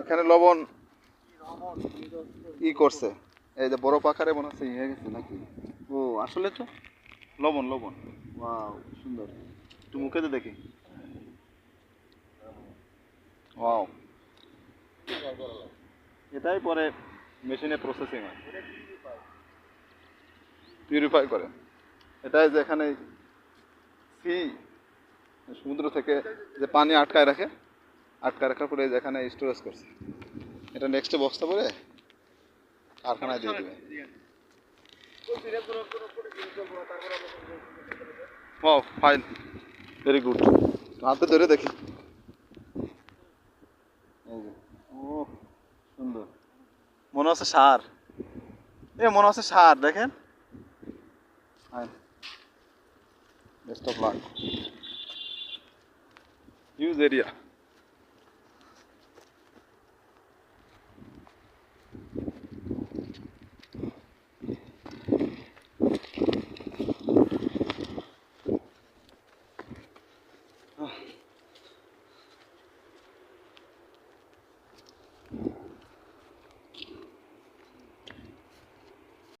এখানে লবণ ই করছে, এই যে বড় পাখারে মনে হচ্ছে ইয়ে গেছে নাকি। ও আসলে তো লবণ লবণ। ওয়াও সুন্দর, একটু মুখে তো দেখি। ওয়াও, এটাই পরে মেশিনে প্রসেসিং হয়, পিউরিফাই করে। এটাই যে এখানে সি সমুদ্র থেকে যে পানি আটকায় রাখে, আটকায় রাখার পরে যেখানে স্টোরেজ করছে, এটা নেক্সটে বস্তা করে কারখানায় দিয়ে দেবে। Wow fine, very good. হাতে ধরে দেখি। এই যে, ও সুন্দর, মনে হচ্ছে সার, এ মনে হচ্ছে সার, দেখেন। Fine, best of luck, huge area.